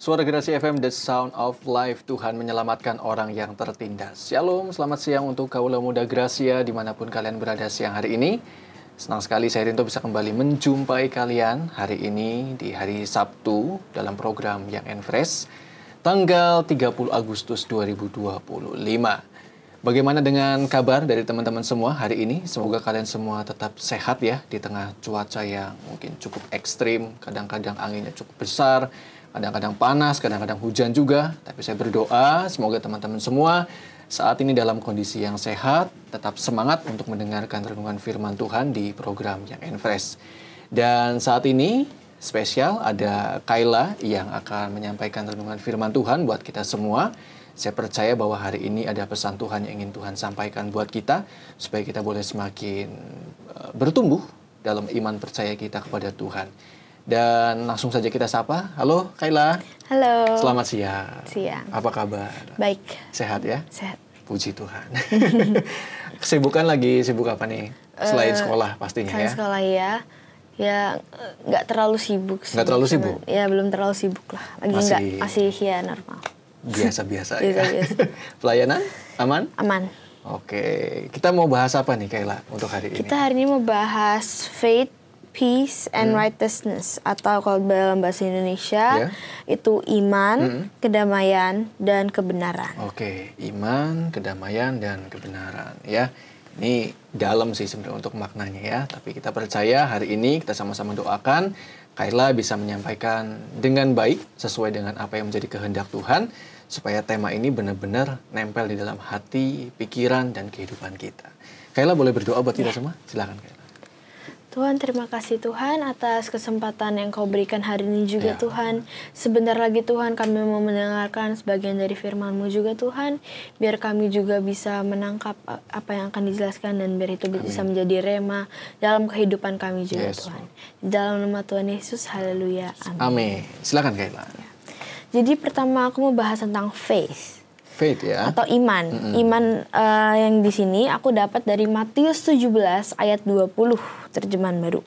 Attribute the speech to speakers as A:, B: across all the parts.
A: Suara Generasi FM, The Sound of Life. Tuhan menyelamatkan orang yang tertindas. Shalom, selamat siang untuk kaula muda Gracia dimanapun kalian berada siang hari ini. Senang sekali saya Rinto bisa kembali menjumpai kalian hari ini di hari Sabtu dalam program Young and Fresh, tanggal 30 Agustus 2025. Bagaimana dengan kabar dari teman-teman semua hari ini? Semoga kalian semua tetap sehat ya di tengah cuaca yang mungkin cukup ekstrim. Kadang-kadang anginnya cukup besar, kadang-kadang panas, kadang-kadang hujan juga. Tapi saya berdoa semoga teman-teman semua saat ini dalam kondisi yang sehat, tetap semangat untuk mendengarkan renungan firman Tuhan di program Young and Fresh. Dan saat ini spesial ada Kayla yang akan menyampaikan renungan firman Tuhan buat kita semua. Saya percaya bahwa hari ini ada pesan Tuhan yang ingin Tuhan sampaikan buat kita, supaya kita boleh semakin bertumbuh dalam iman percaya kita kepada Tuhan. Dan langsung saja kita sapa. Halo Kayla.
B: Halo.
A: Selamat siang.
B: Siang.
A: Apa kabar?
B: Baik.
A: Sehat ya?
B: Sehat.
A: Puji Tuhan. Kesibukan lagi sibuk apa nih? Selain sekolah pastinya ya?
B: Selain sekolah ya. Ya nggak terlalu sibuk sih.
A: Nggak terlalu sibuk?
B: Ya belum terlalu sibuk lah. Masih ya normal.
A: Biasa-biasa ya.
B: Biasa-biasa.
A: Pelayanan aman?
B: Aman.
A: Oke, kita mau bahas apa nih Kayla untuk hari ini?
B: Kita hari ini mau bahas faith, peace, and righteousness. Atau kalau dalam bahasa Indonesia itu iman, kedamaian, dan kebenaran.
A: Oke, iman, kedamaian, dan kebenaran ya. Ini dalam sih sebenarnya untuk maknanya ya. Tapi kita percaya hari ini kita sama-sama doakan Kayla bisa menyampaikan dengan baik sesuai dengan apa yang menjadi kehendak Tuhan, supaya tema ini benar-benar nempel di dalam hati, pikiran, dan kehidupan kita. Kayla boleh berdoa buat kita semua? Silakan Kayla.
B: Tuhan, terima kasih Tuhan atas kesempatan yang Kau berikan hari ini juga Tuhan. Sebentar lagi Tuhan kami mau mendengarkan sebagian dari firman-Mu juga Tuhan. Biar kami juga bisa menangkap apa yang akan dijelaskan dan biar itu bisa menjadi rema dalam kehidupan kami juga Tuhan. Di dalam nama Tuhan Yesus, haleluya, amin.
A: Amin. Silakan Kayla.
B: Jadi pertama aku mau bahas tentang faith.
A: Faith ya.
B: Atau iman. Iman yang di sini aku dapat dari Matius 17 ayat 20 terjemahan baru.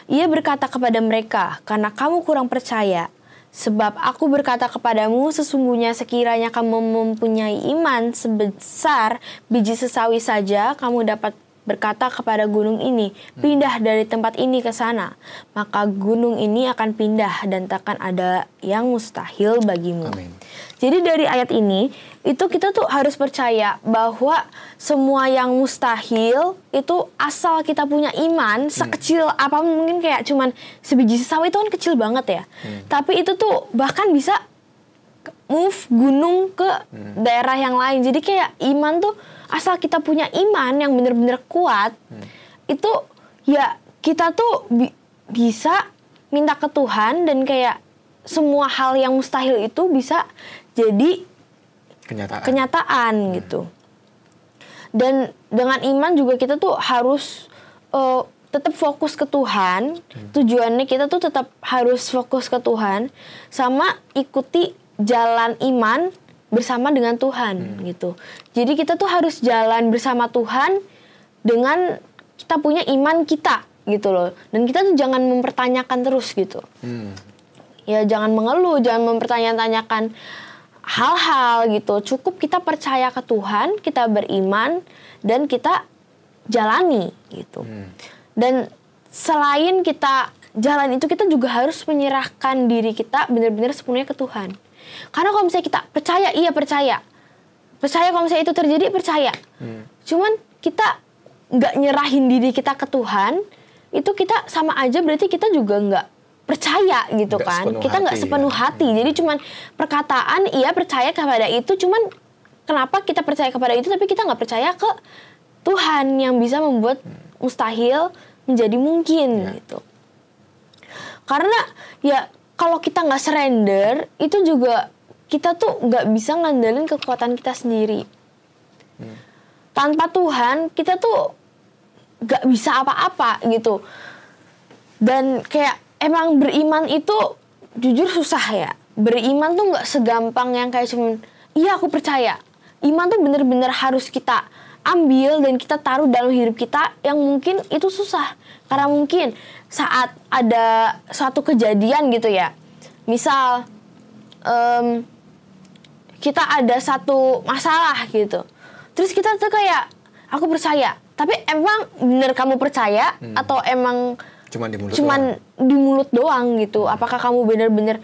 B: Ia berkata kepada mereka, karena kamu kurang percaya, sebab aku berkata kepadamu sesungguhnya sekiranya kamu mempunyai iman sebesar biji sesawi saja, kamu dapat berkata kepada gunung ini, pindah dari tempat ini ke sana. Maka gunung ini akan pindah dan takkan ada yang mustahil bagimu.
A: Amin.
B: Jadi dari ayat ini, itu kita tuh harus percaya bahwa semua yang mustahil itu asal kita punya iman, sekecil apa mungkin kayak cuman sebiji sesawi itu kan kecil banget ya. Tapi itu tuh bahkan bisa move gunung ke daerah yang lain. Jadi kayak iman tuh asal kita punya iman yang benar-benar kuat, itu ya kita tuh bisa minta ke Tuhan dan kayak semua hal yang mustahil itu bisa jadi kenyataan gitu. Dan dengan iman juga kita tuh harus tetap fokus ke Tuhan. Tujuannya kita tuh tetap harus fokus ke Tuhan sama ikuti jalan iman bersama dengan Tuhan gitu. Jadi kita tuh harus jalan bersama Tuhan dengan kita punya iman kita gitu loh. Dan kita tuh jangan mempertanyakan terus gitu. Ya jangan mengeluh, jangan mempertanyakan hal-hal gitu. Cukup kita percaya ke Tuhan, kita beriman dan kita jalani gitu. Dan selain kita jalan itu, kita juga harus menyerahkan diri kita benar-benar sepenuhnya ke Tuhan. Karena kalau misalnya kita percaya, iya percaya. Percaya kalau misalnya itu terjadi, percaya. Cuman kita nggak nyerahin diri kita ke Tuhan, itu kita sama aja berarti kita juga nggak percaya gitu kan. Kita nggak sepenuh hati. Jadi cuman perkataan, iya percaya kepada itu, cuman kenapa kita percaya kepada itu tapi kita nggak percaya ke Tuhan yang bisa membuat mustahil menjadi mungkin gitu. Karena ya kalau kita nggak surrender, itu juga kita tuh nggak bisa ngandelin kekuatan kita sendiri. Tanpa Tuhan, kita tuh nggak bisa apa-apa gitu. Dan kayak emang beriman itu jujur susah ya. Beriman tuh nggak segampang yang kayak cuman, iya aku percaya. Iman tuh bener-bener harus kita ambil dan kita taruh dalam hidup kita yang mungkin itu susah. Karena mungkin saat ada suatu kejadian gitu ya. Misal kita ada satu masalah gitu. Terus kita tuh kayak, aku percaya. Tapi emang bener kamu percaya atau emang cuman di mulut doang gitu? Apakah kamu bener-bener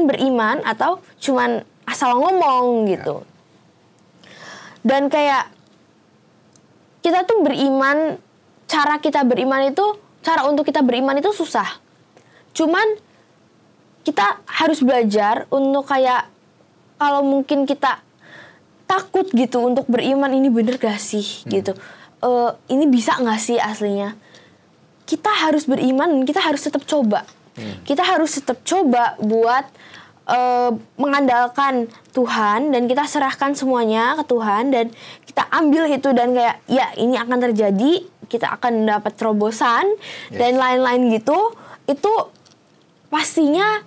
B: beriman atau cuman asal ngomong gitu? Dan kayak kita tuh beriman, cara untuk kita beriman itu susah. Cuman kita harus belajar untuk kayak, kalau mungkin kita takut gitu untuk beriman, ini bener gak sih gitu, ini bisa gak sih aslinya, kita harus beriman, kita harus tetap coba. Kita harus tetap coba buat mengandalkan Tuhan, dan kita serahkan semuanya ke Tuhan, dan kita ambil itu, dan kayak ya ini akan terjadi, kita akan dapat terobosan dan lain-lain gitu. Itu pastinya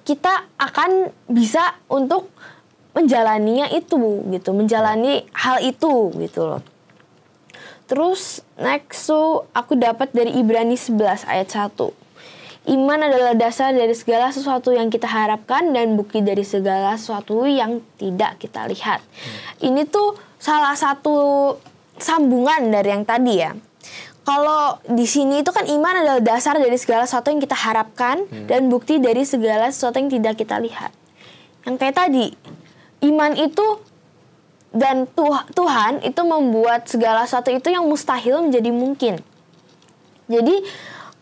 B: kita akan bisa untuk menjalaninya itu gitu, menjalani hal itu gitu loh. Terus next aku dapat dari Ibrani 11 ayat 1. Iman adalah dasar dari segala sesuatu yang kita harapkan dan bukti dari segala sesuatu yang tidak kita lihat. Ini tuh salah satu sambungan dari yang tadi ya. Kalau di sini itu kan iman adalah dasar dari segala sesuatu yang kita harapkan dan bukti dari segala sesuatu yang tidak kita lihat. Yang kayak tadi, iman itu dan Tuhan itu membuat segala sesuatu itu yang mustahil menjadi mungkin. Jadi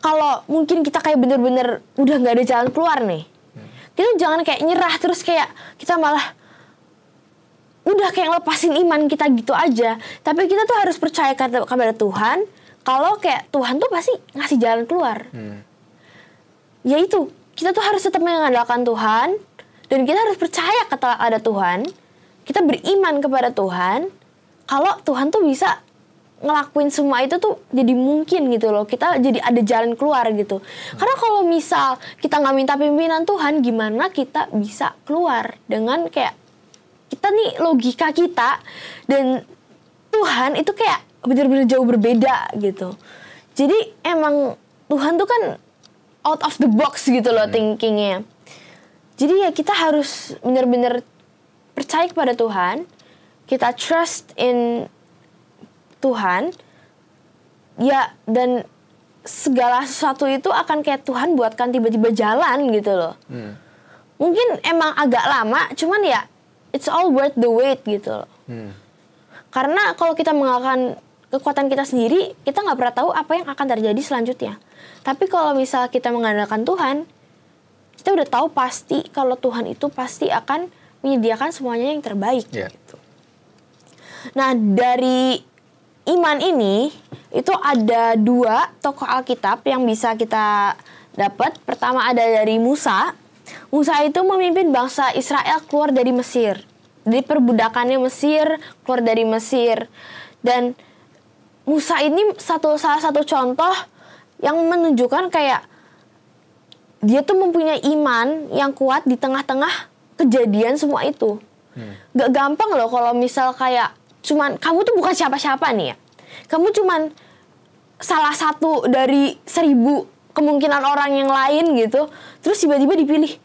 B: kalau mungkin kita kayak bener-bener udah gak ada jalan keluar nih, kita jangan kayak nyerah terus kayak kita malah udah kayak lepasin iman kita gitu aja. Tapi kita tuh harus percaya kepada Tuhan. Kalau kayak Tuhan tuh pasti ngasih jalan keluar. Ya itu, kita tuh harus tetap mengandalkan Tuhan. Dan kita harus percaya kepada Tuhan. Kita beriman kepada Tuhan. Kalau Tuhan tuh bisa ngelakuin semua itu tuh jadi mungkin gitu loh. Kita jadi ada jalan keluar gitu. Karena kalau misal kita gak minta pimpinan Tuhan, gimana kita bisa keluar? Dengan kayak, kita nih logika kita dan Tuhan itu kayak bener-bener jauh berbeda gitu. Jadi emang Tuhan tuh kan out of the box gitu loh thinkingnya. Jadi ya kita harus bener-bener percaya kepada Tuhan. Kita trust in Tuhan. Ya, dan segala sesuatu itu akan kayak Tuhan buatkan tiba-tiba jalan gitu loh. Mungkin emang agak lama, cuman ya it's all worth the wait gitu loh. Karena kalau kita menggunakan kekuatan kita sendiri, kita nggak pernah tahu apa yang akan terjadi selanjutnya. Tapi kalau misal kita mengandalkan Tuhan, kita udah tahu pasti kalau Tuhan itu pasti akan menyediakan semuanya yang terbaik. Gitu. Nah, dari iman ini itu ada 2 tokoh Alkitab yang bisa kita dapat. Pertama ada dari Musa. Musa itu memimpin bangsa Israel keluar dari Mesir, dari perbudakannya Mesir, keluar dari Mesir. Dan Musa ini salah satu contoh yang menunjukkan kayak dia tuh mempunyai iman yang kuat di tengah-tengah kejadian semua itu. Gak gampang loh kalau misal kayak cuman kamu tuh bukan siapa-siapa nih ya. Kamu cuman salah satu dari 1000 kemungkinan orang yang lain gitu. Terus tiba-tiba dipilih.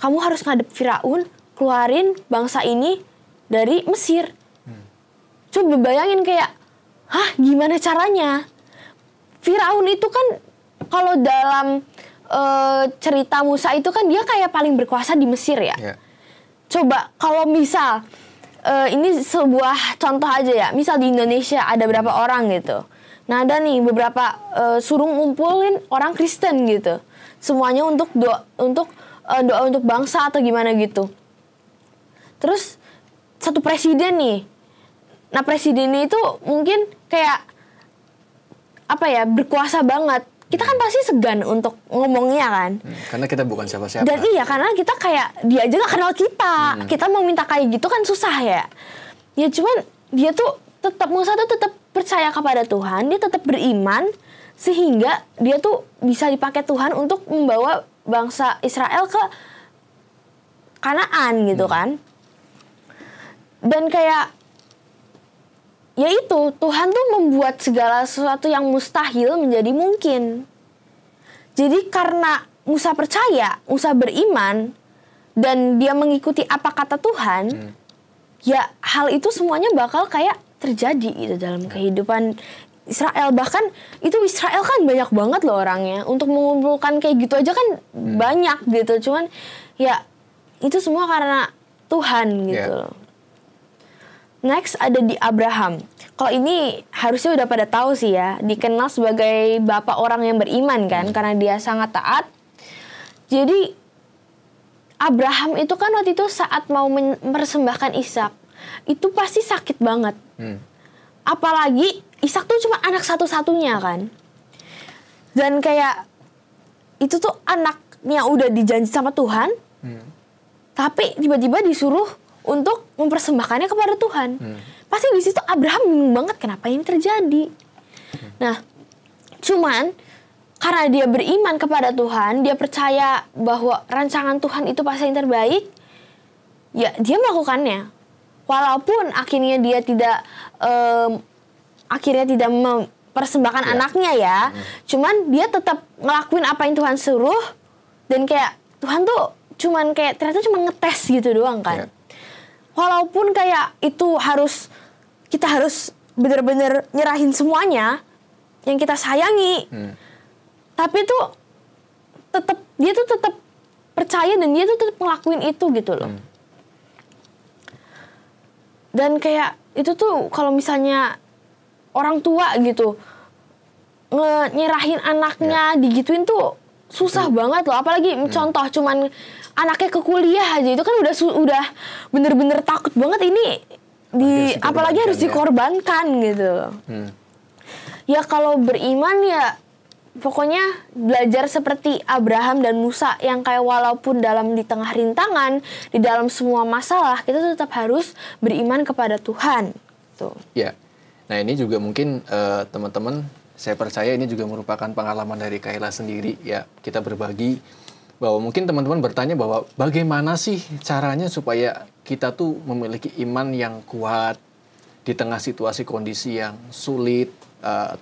B: Kamu harus ngadep Firaun, keluarin bangsa ini dari Mesir. Coba bayangin kayak, hah, gimana caranya? Firaun itu kan kalau dalam cerita Musa itu kan dia kayak paling berkuasa di Mesir ya. Coba kalau misal ini sebuah contoh aja ya. Misal di Indonesia ada berapa orang gitu. Nah ada nih beberapa suruh ngumpulin orang Kristen gitu. Semuanya untuk doa untuk bangsa atau gimana gitu. Terus satu presiden nih. Nah presidennya itu mungkin kayak apa ya, berkuasa banget. Kita kan pasti segan untuk ngomongnya kan.
A: Karena kita bukan siapa-siapa.
B: Dan iya, karena kita kayak dia aja gak kenal kita. Kita mau minta kayak gitu kan susah ya. Ya cuman dia tuh tetap, Musa tuh tetap percaya kepada Tuhan. Dia tetap beriman sehingga dia tuh bisa dipakai Tuhan untuk membawa bangsa Israel ke Kanaan gitu kan. Dan kayak ya itu, Tuhan tuh membuat segala sesuatu yang mustahil menjadi mungkin. Jadi karena Musa percaya, Musa beriman, dan dia mengikuti apa kata Tuhan, ya hal itu semuanya bakal kayak terjadi gitu dalam kehidupan Israel. Bahkan itu Israel kan banyak banget loh orangnya. Untuk mengumpulkan kayak gitu aja kan banyak gitu. Cuman ya itu semua karena Tuhan gitu loh. Next ada di Abraham. Kalau ini harusnya udah pada tahu sih ya. Dikenal sebagai bapak orang yang beriman kan. Karena dia sangat taat. Jadi Abraham itu kan waktu itu saat mau mempersembahkan Ishak. Itu pasti sakit banget. Apalagi Ishak tuh cuma anak satu-satunya kan. Dan kayak itu tuh anaknya udah dijanji sama Tuhan. Tapi tiba-tiba disuruh untuk mempersembahkannya kepada Tuhan. Pasti di situ Abraham bingung banget kenapa ini terjadi. Nah, cuman karena dia beriman kepada Tuhan, dia percaya bahwa rancangan Tuhan itu pasti yang terbaik, ya dia melakukannya. Walaupun akhirnya dia tidak mempersembahkan anaknya ya, cuman dia tetap ngelakuin apa yang Tuhan suruh, dan kayak Tuhan tuh cuman kayak ternyata cuma ngetes gitu doang kan. Walaupun kayak itu kita harus benar-benar nyerahin semuanya yang kita sayangi, tapi tuh dia tuh tetap percaya dan dia tuh tetap ngelakuin itu gitu loh. Dan kayak itu tuh kalau misalnya orang tua gitu nyerahin anaknya digituin tuh susah banget loh. Apalagi contoh cuman anaknya ke kuliah aja itu kan udah bener-bener takut banget ini apalagi harus dikorbankan gitu. Ya kalau beriman ya pokoknya belajar seperti Abraham dan Musa yang kayak walaupun di tengah rintangan, di dalam semua masalah kita tetap harus beriman kepada Tuhan. Tuh.
A: Ya. Nah, ini juga mungkin teman-teman, saya percaya ini juga merupakan pengalaman dari Kayla sendiri ya. Kita berbagi bahwa mungkin teman-teman bertanya bahwa bagaimana sih caranya supaya kita tuh memiliki iman yang kuat di tengah situasi kondisi yang sulit,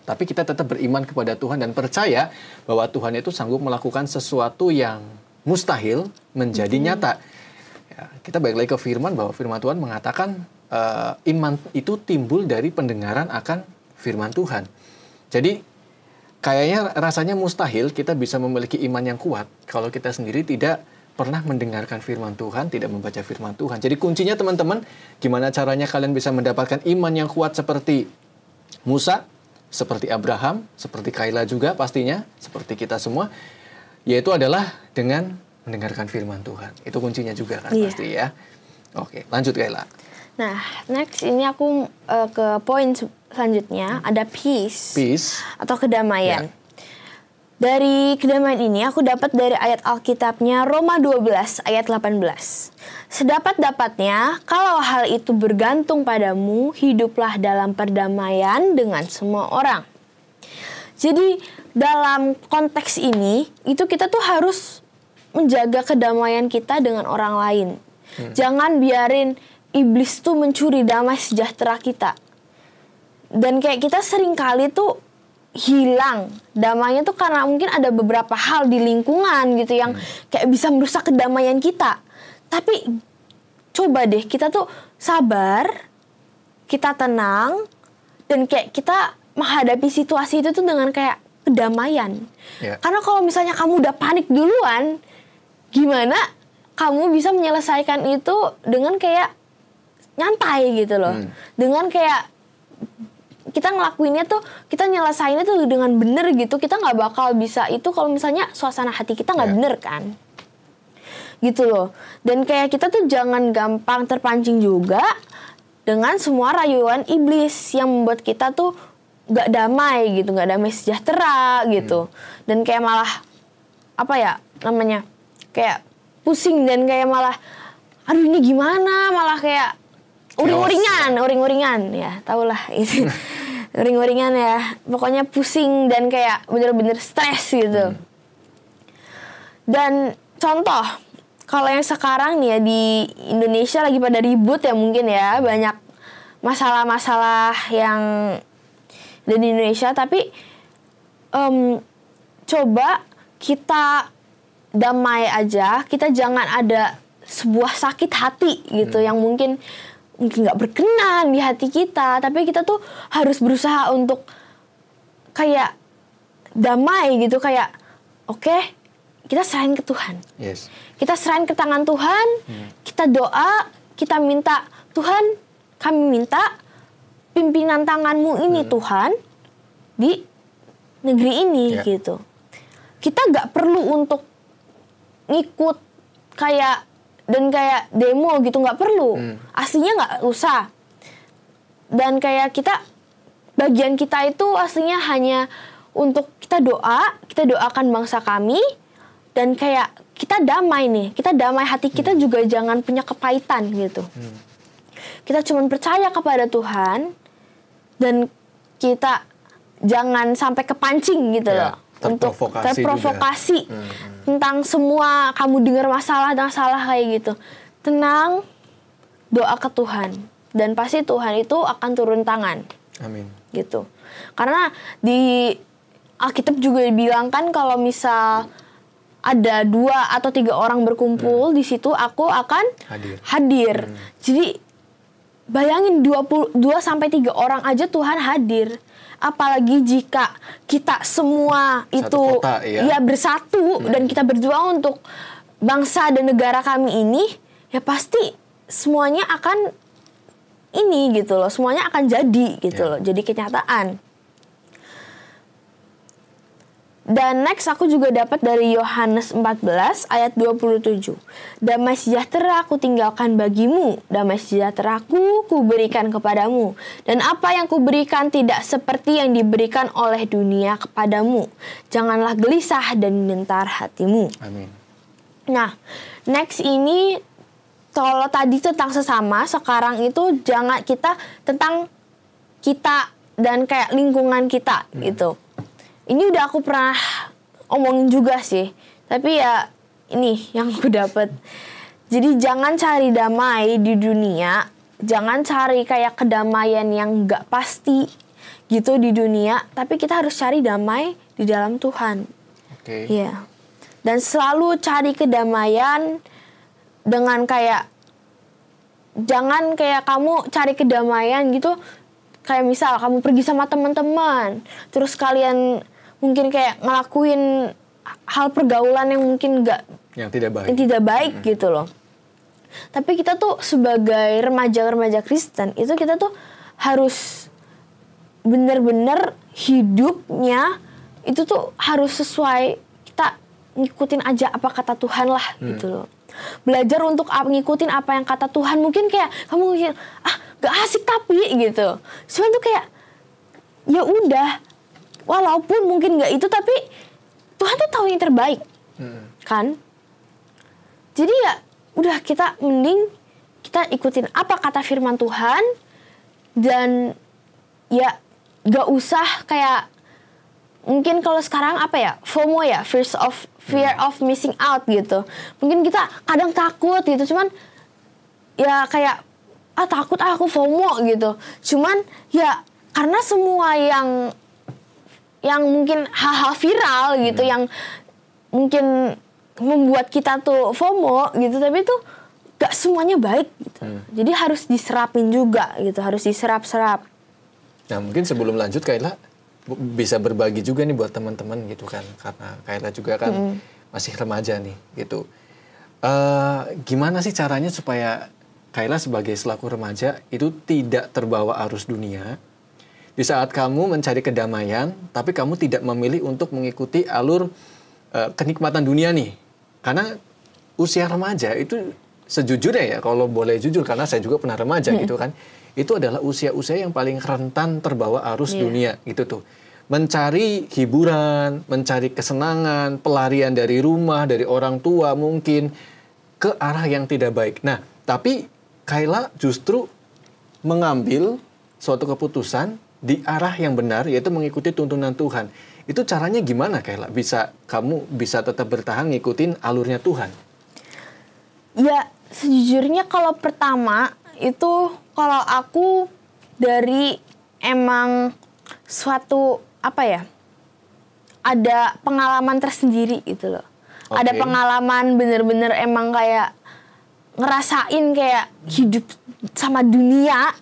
A: tapi kita tetap beriman kepada Tuhan dan percaya bahwa Tuhan itu sanggup melakukan sesuatu yang mustahil menjadi nyata. Ya, kita balik lagi ke firman bahwa firman Tuhan mengatakan iman itu timbul dari pendengaran akan firman Tuhan. Jadi kayaknya rasanya mustahil kita bisa memiliki iman yang kuat kalau kita sendiri tidak pernah mendengarkan firman Tuhan, tidak membaca firman Tuhan. Jadi kuncinya teman-teman, gimana caranya kalian bisa mendapatkan iman yang kuat seperti Musa, seperti Abraham, seperti Kayla juga pastinya, seperti kita semua, yaitu adalah dengan mendengarkan firman Tuhan. Itu kuncinya juga kan pasti ya. Oke, lanjut Kayla.
B: Nah, next ini aku ke poin selanjutnya, ada peace atau kedamaian. Dari kedamaian ini aku dapat dari ayat Alkitabnya Roma 12 ayat 18. Sedapat-dapatnya, kalau hal itu bergantung padamu, hiduplah dalam perdamaian dengan semua orang. Jadi dalam konteks ini, itu kita tuh harus menjaga kedamaian kita dengan orang lain. Jangan biarin iblis tuh mencuri damai sejahtera kita. Dan kayak kita sering kali tuh hilang damainya tuh karena mungkin ada beberapa hal di lingkungan gitu yang kayak bisa merusak kedamaian kita. Tapi coba deh kita tuh sabar, kita tenang, dan kayak kita menghadapi situasi itu tuh dengan kayak kedamaian. Karena kalau misalnya kamu udah panik duluan, gimana kamu bisa menyelesaikan itu dengan kayak nyantai gitu loh. Dengan kayak kita ngelakuinnya tuh, kita nyelesainnya tuh dengan bener gitu. Kita gak bakal bisa itu kalau misalnya suasana hati kita gak bener kan. Gitu loh. Dan kayak kita tuh jangan gampang terpancing juga dengan semua rayuan iblis yang membuat kita tuh gak damai gitu. Gak damai sejahtera gitu. Dan kayak malah, apa ya namanya, kayak pusing dan kayak malah, aduh ini gimana, malah kayak uring-uringan ya, tahulah itu. Uring-uringan ya, pokoknya pusing dan kayak bener-bener stres gitu. Dan contoh, kalau yang sekarang nih ya di Indonesia lagi pada ribut ya mungkin ya, banyak masalah-masalah yang ada di Indonesia, tapi coba kita damai aja, kita jangan ada sebuah sakit hati gitu yang mungkin nggak berkenan di hati kita, tapi kita tuh harus berusaha untuk kayak damai gitu, kayak oke, kita serahin ke Tuhan.
A: Yes.
B: Kita serahin ke tangan Tuhan, kita doa, kita minta, Tuhan, kami minta pimpinan tangan-Mu ini Tuhan di negeri ini gitu. Kita nggak perlu untuk ngikut kayak demo gitu, nggak perlu. Aslinya nggak usah. Dan kayak bagian kita itu aslinya hanya untuk kita doakan bangsa kami, dan kayak kita damai nih, kita damai hati kita juga jangan punya kepahitan gitu. Kita cuma percaya kepada Tuhan dan kita jangan sampai kepancing gitu loh, untuk terprovokasi tentang semua kamu dengar masalah kayak gitu. Tenang, doa ke Tuhan dan pasti Tuhan itu akan turun tangan.
A: Amin.
B: Gitu. Karena di Alkitab juga dibilang kan kalau misal ada 2 atau 3 orang berkumpul di situ, aku akan hadir. Jadi bayangin 2 sampai 3 orang aja Tuhan hadir. Apalagi jika kita semua itu bersatu dan kita berjuang untuk bangsa dan negara kami ini, ya pasti semuanya akan ini gitu loh, semuanya akan jadi gitu loh, jadi kenyataan. Dan next aku juga dapat dari Yohanes 14 ayat 27. Damai sejahtera aku tinggalkan bagimu, damai sejahteraku kuberikan kepadamu. Dan apa yang kuberikan tidak seperti yang diberikan oleh dunia kepadamu. Janganlah gelisah dan gentar hatimu.
A: Amin.
B: Nah, next ini kalau tadi tentang sesama, sekarang itu jangan kita tentang kita dan kayak lingkungan kita gitu. Ini udah aku pernah omongin juga sih, tapi ya ini yang aku dapet. Jadi jangan cari damai di dunia, jangan cari kayak kedamaian yang gak pasti gitu di dunia, tapi kita harus cari damai di dalam Tuhan.
A: Oke.
B: Iya. Dan selalu cari kedamaian dengan kayak, jangan kayak kamu cari kedamaian gitu, kayak misal kamu pergi sama teman-teman, terus kalian mungkin kayak ngelakuin hal pergaulan yang mungkin yang tidak baik gitu loh. Tapi kita tuh sebagai remaja-remaja Kristen itu kita tuh harus benar-benar hidupnya itu tuh harus sesuai, kita ngikutin aja apa kata Tuhan lah gitu loh. Belajar untuk ngikutin apa yang kata Tuhan. Mungkin kayak kamu mungkin gak asik tapi gitu. Cuman tuh kayak ya udah, walaupun mungkin gak itu, tapi Tuhan tuh tahu yang terbaik kan. Jadi ya udah, kita mending kita ikutin apa kata firman Tuhan. Dan ya gak usah kayak, mungkin kalau sekarang apa ya, FOMO ya, fear of missing out gitu. Mungkin kita kadang takut gitu, cuman ya kayak takut aku FOMO gitu. Cuman ya karena semua yang mungkin hal-hal viral gitu, yang mungkin membuat kita tuh FOMO gitu, tapi tuh gak semuanya baik gitu. Jadi harus diserapin juga gitu, harus diserap-serap.
A: Nah mungkin sebelum lanjut Kayla bisa berbagi juga nih buat teman-teman gitu kan, karena Kayla juga kan masih remaja nih gitu. Gimana sih caranya supaya Kayla sebagai selaku remaja itu tidak terbawa arus dunia di saat kamu mencari kedamaian, tapi kamu tidak memilih untuk mengikuti alur kenikmatan dunia nih. Karena usia remaja itu sejujurnya ya, kalau boleh jujur, karena saya juga pernah remaja gitu kan, itu adalah usia-usia yang paling rentan terbawa arus dunia gitu tuh. Mencari hiburan, mencari kesenangan, pelarian dari rumah, dari orang tua mungkin, ke arah yang tidak baik. Nah, tapi Kayla justru mengambil suatu keputusan di arah yang benar, yaitu mengikuti tuntunan Tuhan. Itu caranya gimana Kayla? Kamu bisa tetap bertahan ngikutin alurnya Tuhan?
B: Ya, sejujurnya kalau pertama itu, kalau aku dari emang suatu apa ya, ada pengalaman tersendiri gitu loh. Ada pengalaman bener-bener emang kayak ngerasain kayak hidup sama dunia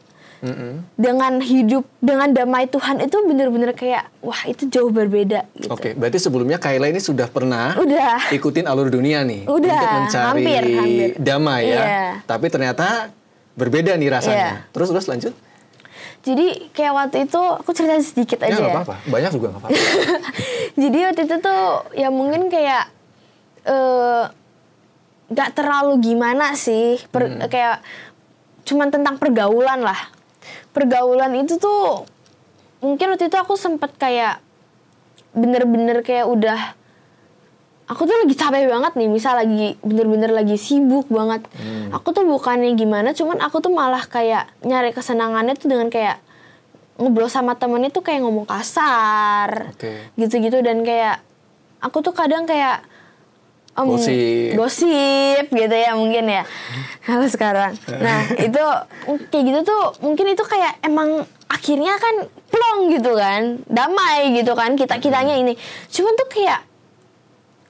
B: dengan hidup dengan damai Tuhan itu bener-bener kayak wah itu jauh berbeda gitu.
A: Oke, berarti sebelumnya Kayla ini sudah pernah ikutin alur dunia nih untuk mencari
B: hampir.
A: damai ya. Tapi ternyata berbeda nih rasanya. Terus lanjut.
B: Jadi kayak waktu itu aku cerita sedikit aja.
A: Ya nggak apa-apa, banyak juga nggak apa-apa.
B: Jadi waktu itu tuh ya mungkin kayak nggak terlalu gimana sih, kayak cuman tentang pergaulan lah. Pergaulan itu tuh mungkin waktu itu aku sempet kayak bener-bener kayak udah aku tuh lagi capek banget nih, misal lagi bener-bener lagi sibuk banget. Aku tuh bukannya gimana, cuman aku tuh malah kayak nyari kesenangannya tuh dengan kayak ngobrol sama temennya tuh kayak ngomong kasar, gitu-gitu, dan kayak aku tuh kadang kayak gosip gitu ya mungkin ya kalau sekarang. Nah itu kayak gitu tuh mungkin itu kayak emang akhirnya kan plong gitu kan, damai gitu kan kitanya ini. Cuman tuh kayak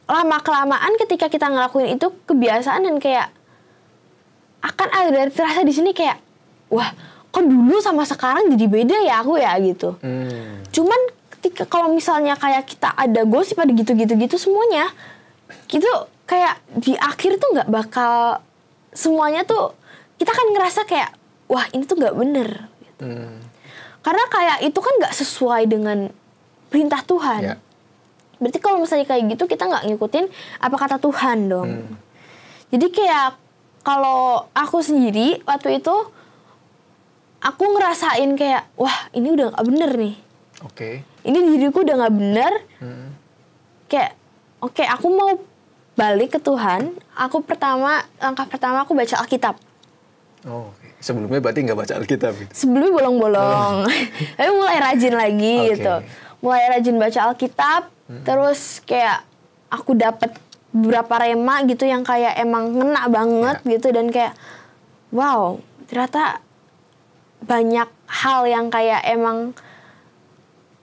B: lama kelamaan ketika kita ngelakuin itu kebiasaan dan kayak akan ada terasa di sini kayak wah kok dulu sama sekarang jadi beda ya aku ya gitu. Cuman ketika kalau misalnya kayak kita ada gosip ada gitu semuanya gitu kayak di akhir tuh nggak bakal semuanya tuh kita kan ngerasa kayak wah ini tuh nggak bener gitu. Karena kayak itu kan nggak sesuai dengan perintah Tuhan. Berarti kalau misalnya kayak gitu kita nggak ngikutin apa kata Tuhan dong. Jadi kayak kalau aku sendiri waktu itu aku ngerasain kayak wah ini udah nggak bener nih. Ini diriku udah nggak bener. Kayak oke, aku mau balik ke Tuhan. Langkah pertama aku baca Alkitab.
A: Sebelumnya berarti nggak baca Alkitab?
B: Sebelumnya bolong-bolong. Tapi mulai rajin lagi gitu. Mulai rajin baca Alkitab. Terus kayak aku dapet beberapa rema gitu yang kayak emang ngena banget gitu. Dan kayak wow, ternyata banyak hal yang kayak emang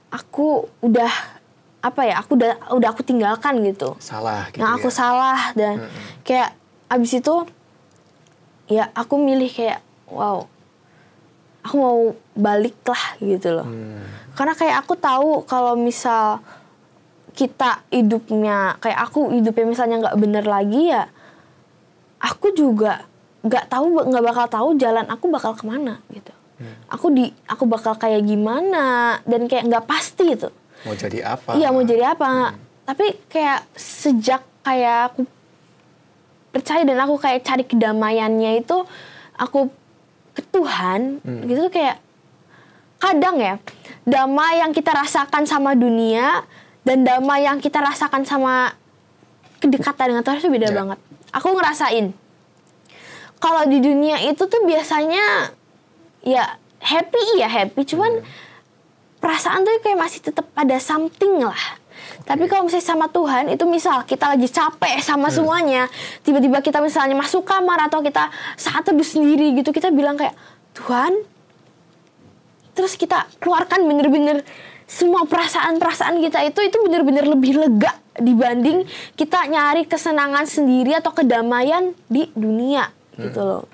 B: aku udah aku tinggalkan gitu.
A: Salah gitu.
B: Nah aku salah dan kayak abis itu ya aku milih kayak wow aku mau balik lah gitu loh. Karena kayak aku tahu kalau misal kita hidupnya kayak aku hidupnya misalnya nggak bener lagi ya aku juga nggak bakal tahu jalan aku bakal kemana gitu. Aku bakal kayak gimana dan kayak nggak pasti itu.
A: Mau jadi apa?
B: Iya mau jadi apa. Tapi kayak sejak kayak aku percaya dan aku kayak cari kedamaiannya itu aku ke Tuhan gitu tuh kayak kadang ya damai yang kita rasakan sama dunia dan damai yang kita rasakan sama kedekatan dengan Tuhan itu beda banget. Aku ngerasain kalau di dunia itu tuh biasanya ya happy cuman perasaan tuh kayak masih tetap ada something lah. Tapi kalau misalnya sama Tuhan itu misal kita lagi capek sama semuanya, tiba-tiba kita misalnya masuk kamar atau kita saat teduh sendiri gitu, kita bilang kayak Tuhan, terus kita keluarkan bener-bener semua perasaan-perasaan kita itu bener-bener lebih lega dibanding kita nyari kesenangan sendiri atau kedamaian di dunia gitu loh.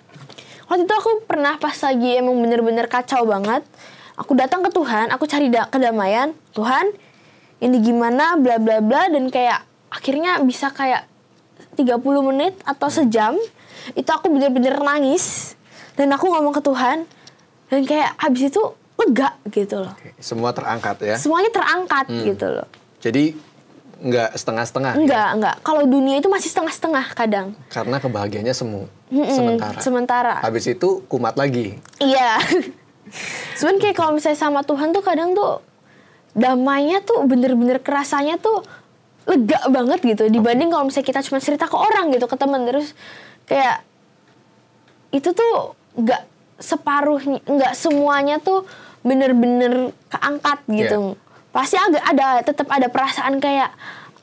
B: Waktu itu aku pernah pas lagi emang bener-bener kacau banget, aku datang ke Tuhan, aku cari kedamaian, Tuhan ini gimana bla bla bla, dan kayak akhirnya bisa kayak 30 menit atau sejam itu aku bener-bener nangis dan aku ngomong ke Tuhan dan kayak habis itu lega gitu loh.
A: Semua terangkat ya? Semuanya
B: terangkat gitu loh.
A: Jadi nggak setengah-setengah?
B: Enggak. Kalau dunia itu masih setengah-setengah kadang.
A: Karena kebahagiaannya
B: sementara.
A: Habis itu kumat lagi.
B: Iya. Cuman kayak kalau misalnya sama Tuhan tuh kadang tuh damainya tuh bener-bener kerasanya tuh lega banget gitu. Dibanding kalau misalnya kita cuma cerita ke orang gitu, ke teman. Terus kayak itu tuh nggak separuhnya, nggak semuanya tuh bener-bener keangkat gitu. Pasti tetap ada perasaan kayak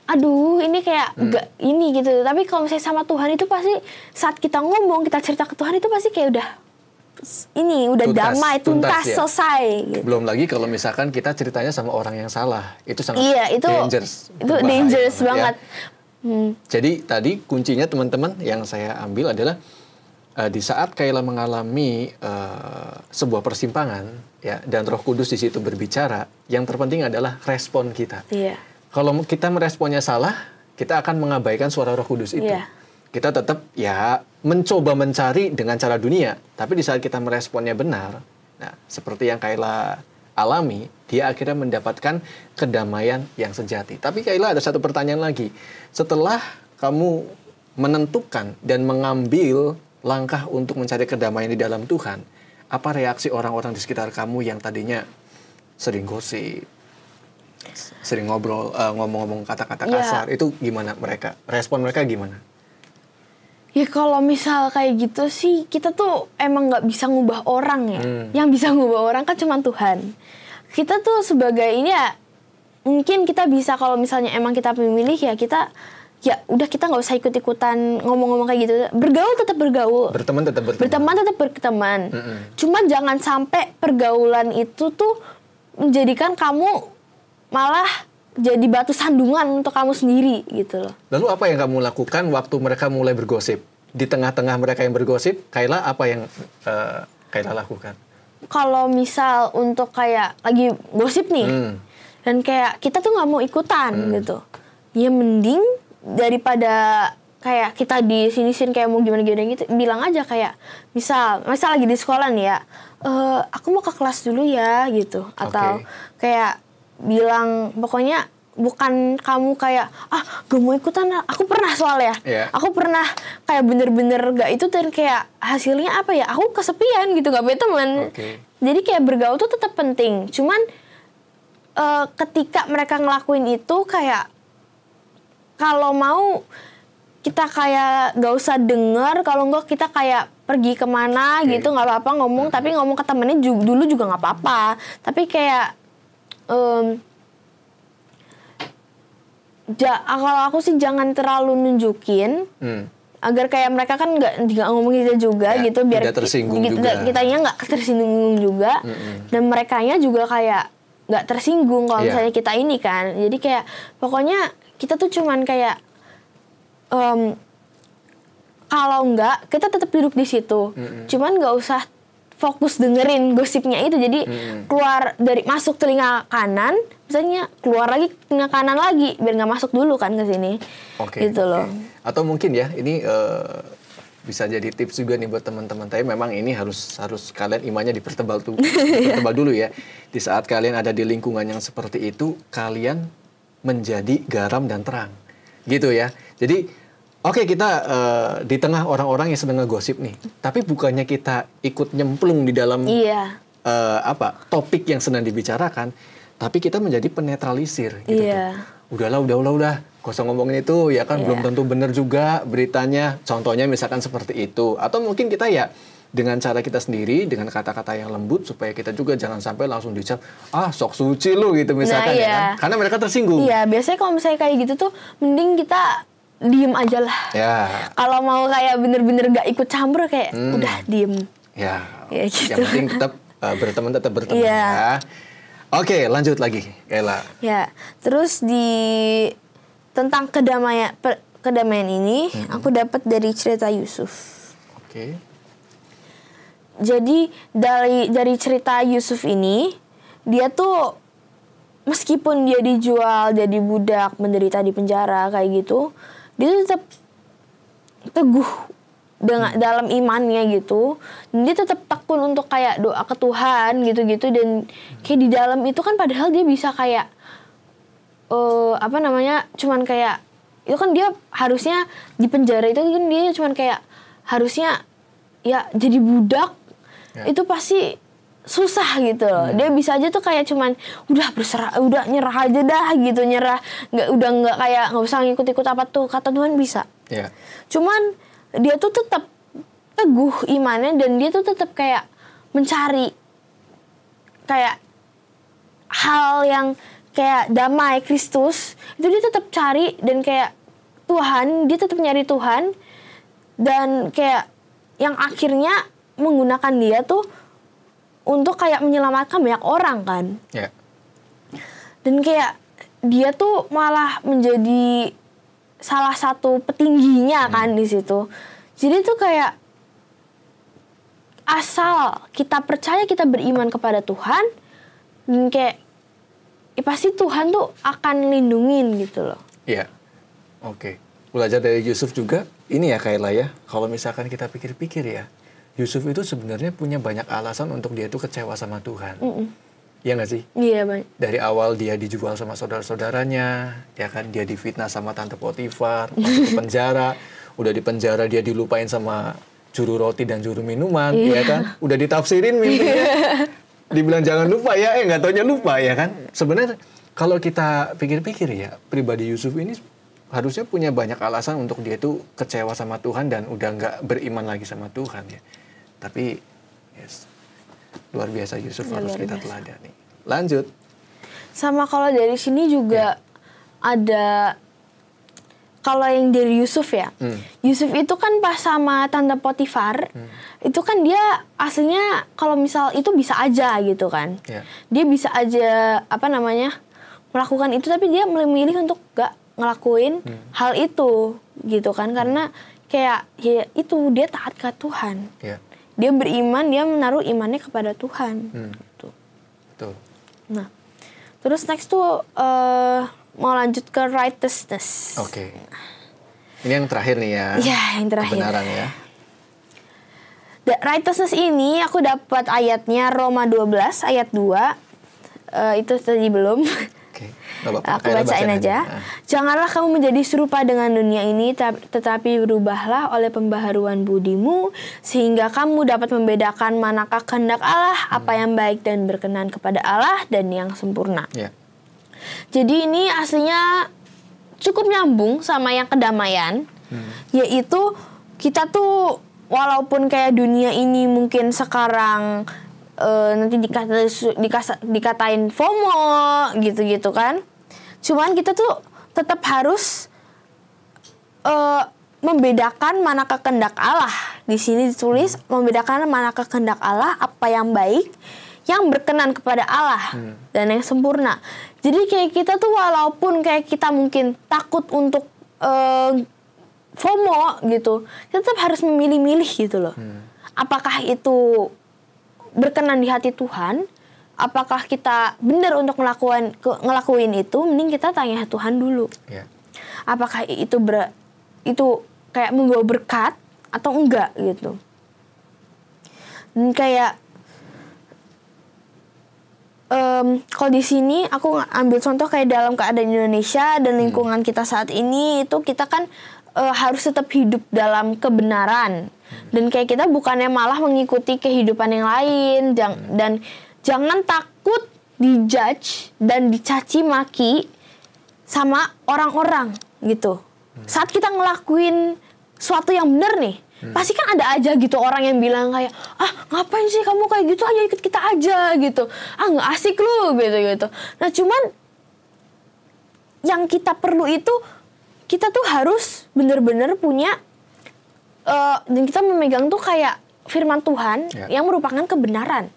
B: aduh ini kayak enggak ini gitu. Tapi kalau misalnya sama Tuhan itu pasti saat kita ngomong, kita cerita ke Tuhan itu pasti kayak udah damai, tuntas ya? Selesai gitu.
A: Belum lagi kalau misalkan kita ceritanya sama orang yang salah, itu sangat dangerous.
B: Itu dangerous banget.
A: Jadi tadi kuncinya teman-teman yang saya ambil adalah di saat Kayla mengalami sebuah persimpangan, ya, dan Roh Kudus di situ berbicara, yang terpenting adalah respon kita.
B: Iya.
A: Kalau kita meresponnya salah, kita akan mengabaikan suara Roh Kudus itu.
B: Iya.
A: Kita tetap ya mencoba mencari dengan cara dunia, tapi di saat kita meresponnya benar, nah seperti yang Kayla alami, dia akhirnya mendapatkan kedamaian yang sejati. Tapi Kayla, ada satu pertanyaan lagi. Setelah kamu menentukan dan mengambil langkah untuk mencari kedamaian di dalam Tuhan, apa reaksi orang-orang di sekitar kamu yang tadinya sering gosip, sering ngobrol, ngomong-ngomong kata-kata kasar, itu gimana mereka? Respon mereka gimana?
B: Ya kalau misal kayak gitu sih, kita tuh emang nggak bisa ngubah orang ya. Yang bisa ngubah orang kan cuma Tuhan. Kita tuh sebagai ini ya, mungkin kita bisa kalau misalnya emang kita pemilih ya kita, ya udah kita nggak usah ikut-ikutan ngomong-ngomong kayak gitu. Bergaul tetap bergaul.
A: Berteman tetap berteman.
B: Berteman tetap berteman. Cuma jangan sampai pergaulan itu tuh menjadikan kamu malah jadi batu sandungan untuk kamu sendiri gitu loh.
A: Lalu apa yang kamu lakukan waktu mereka mulai bergosip? Di tengah-tengah mereka yang bergosip, Kayla apa yang Kayla lakukan?
B: Kalau misal untuk kayak lagi gosip nih, dan kayak kita tuh nggak mau ikutan gitu, ya mending daripada kayak kita di sini-sini kayak mau gimana-gimana gitu, bilang aja kayak misal lagi di sekolah nih ya, aku mau ke kelas dulu ya gitu, atau kayak bilang pokoknya bukan kamu kayak gak mau ikutan. Aku pernah soalnya aku pernah kayak bener-bener gak itu, dan kayak hasilnya apa ya, aku kesepian gitu, gak punya teman. Jadi kayak bergaul tuh tetap penting, cuman ketika mereka ngelakuin itu kayak kalau mau kita kayak gak usah denger, kalau enggak kita kayak pergi kemana gitu, nggak apa-apa ngomong, tapi ngomong ke temennya dulu juga nggak apa-apa, tapi kayak kalau aku sih jangan terlalu nunjukin, agar kayak mereka kan nggak ngomong kita juga gitu, biar kitanya nggak tersinggung juga, dan merekanya juga kayak nggak tersinggung kalau misalnya kita ini kan. Jadi kayak pokoknya kita tuh cuman kayak kalau nggak kita tetap duduk di situ, cuman nggak usah fokus dengerin gosipnya itu. Jadi keluar dari, masuk telinga kanan, misalnya keluar lagi telinga kanan lagi, biar nggak masuk dulu kan ke sini. Gitu loh.
A: Atau mungkin ya ini bisa jadi tips juga nih buat teman-teman. Tapi memang ini harus kalian imannya dipertebal dulu ya. Di saat kalian ada di lingkungan yang seperti itu, kalian menjadi garam dan terang. Gitu ya. Jadi oke, kita di tengah orang-orang yang sedang ngegosip nih, tapi bukannya kita ikut nyemplung di dalam topik yang sedang dibicarakan, tapi kita menjadi penetralisir gitu. Udahlah, gak usah ngomongin itu, ya kan belum tentu benar juga beritanya. Contohnya misalkan seperti itu. Atau mungkin kita ya dengan cara kita sendiri, dengan kata-kata yang lembut, supaya kita juga jangan sampai langsung dicap, sok suci lu gitu misalkan, ya kan? Karena mereka tersinggung.
B: Iya, biasanya kalau misalnya kayak gitu tuh mending kita diem aja lah. Kalau mau kayak bener-bener gak ikut campur, kayak udah diem. Ya gitu.
A: Yang penting tetap berteman ya. Oke, lanjut lagi, Kayla.
B: Ya, terus tentang kedamaian ini, aku dapat dari cerita Yusuf. Jadi dari cerita Yusuf ini, dia tuh meskipun dia dijual jadi budak, menderita di penjara kayak gitu, dia tuh tetap teguh dalam imannya gitu. Dan dia tetap tekun untuk kayak doa ke Tuhan gitu-gitu, dan kayak di dalam itu kan padahal dia bisa kayak cuman kayak itu kan dia harusnya di penjara itu kan dia cuman kayak harusnya ya jadi budak. Itu pasti susah gitu loh. Dia bisa aja tuh kayak cuman udah nyerah aja dah gitu, nggak kayak nggak usah ngikut-ikut apa tuh kata Tuhan, bisa. Cuman dia tuh tetap teguh imannya, dan dia tuh tetap kayak mencari kayak hal yang kayak damai Kristus, itu dia tetap cari, dan kayak Tuhan, dia tetap nyari Tuhan, dan kayak yang akhirnya menggunakan dia tuh untuk kayak menyelamatkan banyak orang kan. Dan kayak dia tuh malah menjadi salah satu petingginya kan di situ. Jadi tuh kayak asal kita percaya, kita beriman kepada Tuhan, dan kayak ya pasti Tuhan tuh akan lindungin gitu loh.
A: Iya. Oke. Belajar dari Yusuf juga, ini ya Kayla ya, kalau misalkan kita pikir-pikir ya, Yusuf itu sebenarnya punya banyak alasan untuk dia itu kecewa sama Tuhan. Iya nggak sih?
B: Iya, Bang.
A: Dari awal dia dijual sama saudara-saudaranya, ya kan, dia difitnah sama tante Potifar, masuk ke penjara, udah di penjara dia dilupain sama juru roti dan juru minuman, ya kan? Udah ditafsirin mimpinya, dibilang jangan lupa ya, nggak taunya lupa ya kan? Sebenarnya kalau kita pikir-pikir ya, pribadi Yusuf ini harusnya punya banyak alasan untuk dia itu kecewa sama Tuhan dan udah nggak beriman lagi sama Tuhan ya. Tapi yes, luar biasa Yusuf harus kita teladani. Lanjut.
B: Sama kalau dari sini juga ada, kalau yang dari Yusuf ya. Yusuf itu kan pas sama tante Potifar, itu kan dia aslinya kalau misal itu bisa aja gitu kan. Dia bisa aja melakukan itu, tapi dia memilih untuk gak ngelakuin hal itu gitu kan, karena kayak ya itu dia taat ke Tuhan. Dia beriman, dia menaruh imannya kepada Tuhan. Gitu.
A: Betul.
B: Nah, terus next tuh mau lanjut ke righteousness.
A: Oke. Ini yang terakhir nih ya.
B: Iya, yang terakhir.
A: Kebenaran ya.
B: Righteousness ini aku dapat ayatnya Roma 12 ayat 2. Itu tadi belum. Aku bacain aja. Janganlah kamu menjadi serupa dengan dunia ini, tetapi berubahlah oleh pembaharuan budimu, sehingga kamu dapat membedakan manakah kehendak Allah, apa yang baik dan berkenan kepada Allah, dan yang sempurna. Jadi ini aslinya cukup nyambung sama yang kedamaian, yaitu kita tuh walaupun kayak dunia ini mungkin sekarang nanti dikatain FOMO gitu-gitu kan. Cuman kita tuh tetap harus membedakan manakah kehendak Allah. Di sini ditulis membedakan manakah kehendak Allah, apa yang baik, yang berkenan kepada Allah, dan yang sempurna. Jadi kayak kita tuh walaupun kayak kita mungkin takut untuk FOMO gitu, kita tetap harus memilih-milih gitu loh. Apakah itu berkenan di hati Tuhan, apakah kita benar untuk ngelakuin itu, mending kita tanya Tuhan dulu. Apakah itu kayak membawa berkat atau enggak gitu. Dan kayak kalau di sini aku ambil contoh kayak dalam keadaan Indonesia dan lingkungan kita saat ini, itu kita kan harus tetap hidup dalam kebenaran. Dan kayak kita bukannya malah mengikuti kehidupan yang lain, dan jangan takut dijudge dan dicaci maki sama orang-orang gitu. Saat kita ngelakuin sesuatu yang benar nih, pasti kan ada aja gitu orang yang bilang kayak, ngapain sih kamu kayak gitu aja, ikut kita aja gitu, nggak asik lu gitu. Nah cuman yang kita perlu itu, kita tuh harus benar-benar punya dan kita memegang tuh kayak firman Tuhan yang merupakan kebenaran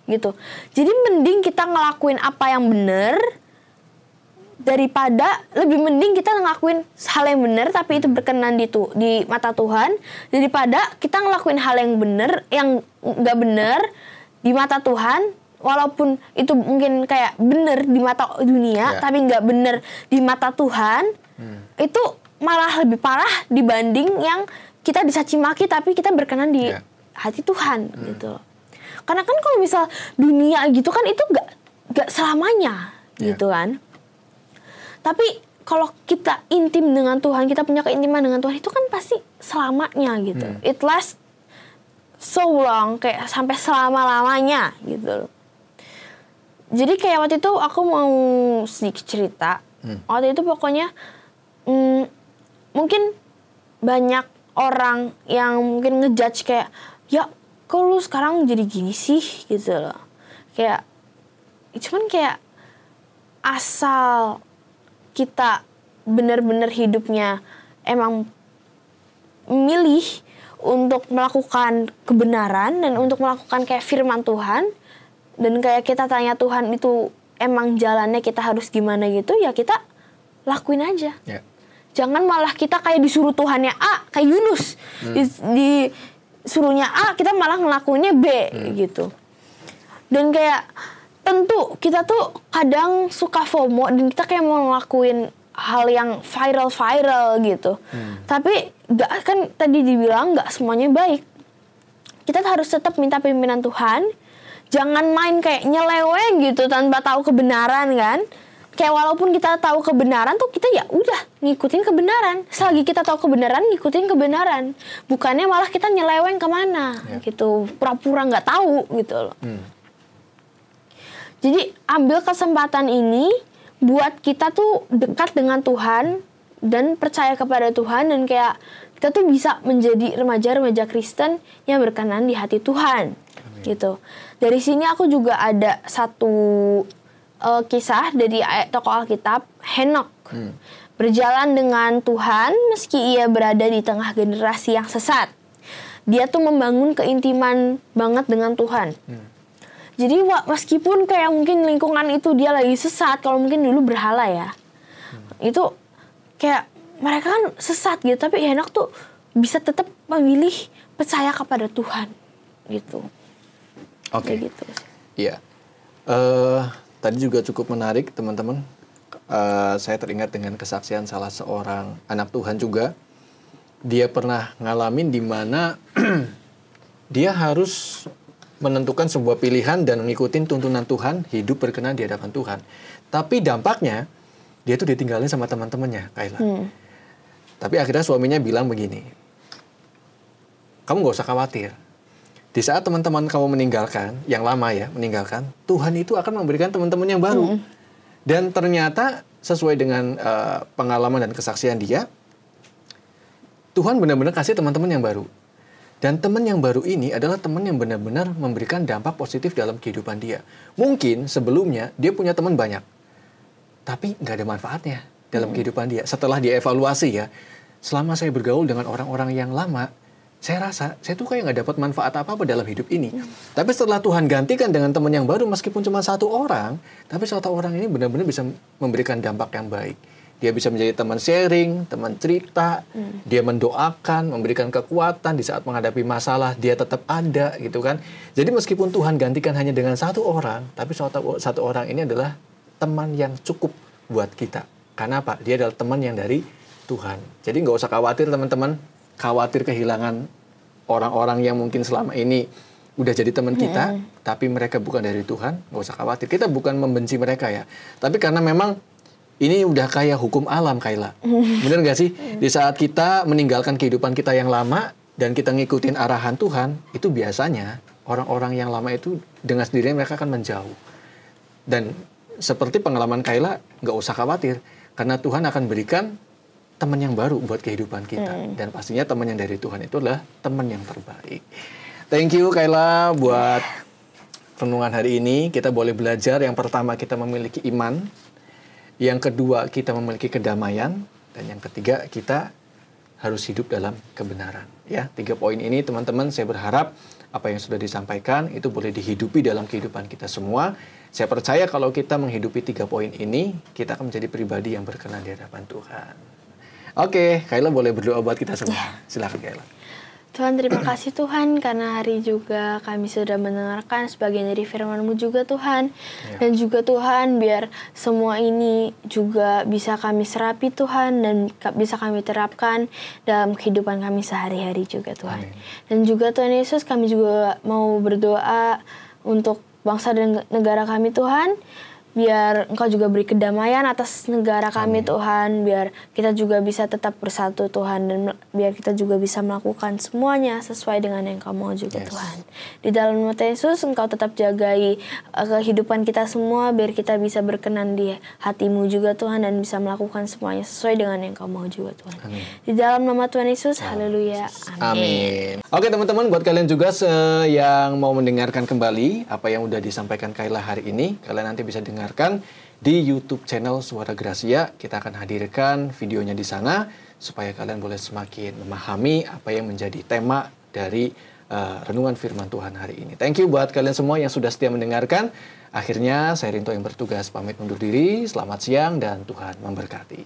B: gitu. Jadi mending kita ngelakuin apa yang benar, daripada lebih mending kita ngelakuin hal yang benar tapi itu berkenan di mata Tuhan, daripada kita ngelakuin hal yang benar yang nggak benar di mata Tuhan, walaupun itu mungkin kayak benar di mata dunia tapi nggak benar di mata Tuhan. Itu malah lebih parah dibanding yang kita dicaci maki tapi kita berkenan di hati Tuhan gitu. Karena kan kalau misal dunia gitu kan itu gak selamanya gitu kan. Tapi kalau kita intim dengan Tuhan, kita punya keintiman dengan Tuhan, itu kan pasti selamanya gitu. It lasts so long, kayak sampai selama-lamanya gitu. Jadi kayak waktu itu aku mau sedikit cerita. Waktu itu pokoknya mungkin banyak orang yang mungkin ngejudge kayak, ya kok lu sekarang jadi gini sih gitu loh. Kayak cuman kayak asal kita benar-benar hidupnya emang memilih untuk melakukan kebenaran dan untuk melakukan kayak firman Tuhan, dan kayak kita tanya Tuhan itu emang jalannya kita harus gimana gitu, ya kita lakuin aja. Jangan malah kita kayak disuruh Tuhannya kayak Yunus suruhnya A, kita malah ngelakuinnya B gitu. Dan kayak tentu kita tuh kadang suka FOMO dan kita kayak mau ngelakuin hal yang viral gitu. Tapi kan tadi dibilang nggak semuanya baik. Kita harus tetap minta pimpinan Tuhan. Jangan main kayak nyeleweng gitu tanpa tahu kebenaran kan. Kayak walaupun kita tahu kebenaran tuh kita ya udah ngikutin kebenaran. Selagi kita tahu kebenaran, ngikutin kebenaran. Bukannya malah kita nyeleweng kemana gitu. Pura-pura nggak tahu gitu loh. Jadi ambil kesempatan ini buat kita tuh dekat dengan Tuhan dan percaya kepada Tuhan, dan kayak kita tuh bisa menjadi remaja-remaja Kristen yang berkenan di hati Tuhan. Gitu. Dari sini aku juga ada satu kisah dari tokoh Alkitab, Henokh. Berjalan dengan Tuhan meski ia berada di tengah generasi yang sesat. Dia tuh membangun keintiman banget dengan Tuhan. Jadi meskipun kayak mungkin lingkungan itu dia lagi sesat, kalau mungkin dulu berhala ya. Itu kayak mereka kan sesat gitu, tapi Henokh tuh bisa tetap memilih percaya kepada Tuhan gitu.
A: Oke.
B: Gitu.
A: Iya. Tadi juga cukup menarik teman-teman. Saya teringat dengan kesaksian salah seorang anak Tuhan juga. Dia pernah ngalamin di mana dia harus menentukan sebuah pilihan dan ngikutin tuntunan Tuhan, hidup berkenan di hadapan Tuhan. Tapi dampaknya dia tuh ditinggalin sama teman-temannya, Kayla. Tapi akhirnya suaminya bilang begini, kamu gak usah khawatir. Di saat teman-teman kamu meninggalkan, yang lama ya, meninggalkan, Tuhan itu akan memberikan teman-teman yang baru. Dan ternyata sesuai dengan pengalaman dan kesaksian dia, Tuhan benar-benar kasih teman-teman yang baru. Dan teman yang baru ini adalah teman yang benar-benar memberikan dampak positif dalam kehidupan dia. Mungkin sebelumnya dia punya teman banyak, tapi nggak ada manfaatnya dalam kehidupan dia. Setelah dia evaluasi ya, selama saya bergaul dengan orang-orang yang lama, saya rasa saya tuh kayak nggak dapat manfaat apa-apa dalam hidup ini. Tapi setelah Tuhan gantikan dengan teman yang baru, meskipun cuma satu orang, tapi satu orang ini benar-benar bisa memberikan dampak yang baik. Dia bisa menjadi teman sharing, teman cerita, dia mendoakan, memberikan kekuatan di saat menghadapi masalah, dia tetap ada gitu kan. Jadi meskipun Tuhan gantikan hanya dengan satu orang, tapi satu orang ini adalah teman yang cukup buat kita. Karena apa? Dia adalah teman yang dari Tuhan. Jadi nggak usah khawatir teman-teman, khawatir kehilangan orang-orang yang mungkin selama ini udah jadi teman kita, tapi mereka bukan dari Tuhan, nggak usah khawatir. Kita bukan membenci mereka ya, tapi karena memang ini udah kayak hukum alam, Kayla. Bener gak sih? Di saat kita meninggalkan kehidupan kita yang lama dan kita ngikutin arahan Tuhan, itu biasanya orang-orang yang lama itu dengan sendirinya mereka akan menjauh. Dan seperti pengalaman Kayla, gak usah khawatir. Karena Tuhan akan berikan teman yang baru buat kehidupan kita. Dan pastinya teman yang dari Tuhan itu adalah teman yang terbaik. Thank you, Kayla, buat renungan hari ini. Kita boleh belajar. Yang pertama, kita memiliki iman. Yang kedua, kita memiliki kedamaian. Dan yang ketiga, kita harus hidup dalam kebenaran. Ya, 3 poin ini teman-teman, saya berharap apa yang sudah disampaikan itu boleh dihidupi dalam kehidupan kita semua. Saya percaya kalau kita menghidupi 3 poin ini, kita akan menjadi pribadi yang berkenan di hadapan Tuhan. Oke, Kayla boleh berdoa buat kita semua. Silakan, Kayla.
B: Tuhan, terima kasih Tuhan, karena hari juga kami sudah mendengarkan sebagian dari firman-Mu juga Tuhan. Dan juga Tuhan, biar semua ini juga bisa kami serapi Tuhan, dan bisa kami terapkan dalam kehidupan kami sehari-hari juga Tuhan. Amin. Dan juga Tuhan Yesus, kami juga mau berdoa untuk bangsa dan negara kami Tuhan. Biar Engkau juga beri kedamaian atas negara kami. Amin. Tuhan. Biar kita juga bisa tetap bersatu Tuhan. Dan biar kita juga bisa melakukan semuanya sesuai dengan yang Engkau mau juga. Yes. Tuhan. Di dalam nama Yesus, Engkau tetap jagai kehidupan kita semua. Biar kita bisa berkenan di hati-Mu juga Tuhan. Dan bisa melakukan semuanya sesuai dengan yang Engkau mau juga Tuhan. Amin. Di dalam nama Tuhan Yesus, haleluya. Amin.
A: Oke teman-teman, buat kalian juga yang mau mendengarkan kembali apa yang udah disampaikan Kayla hari ini, kalian nanti bisa dengar di YouTube channel Suara Gracia. Kita akan hadirkan videonya di sana supaya kalian boleh semakin memahami apa yang menjadi tema dari renungan firman Tuhan hari ini. Thank you buat kalian semua yang sudah setia mendengarkan. Akhirnya saya Rinto yang bertugas pamit undur diri. Selamat siang dan Tuhan memberkati.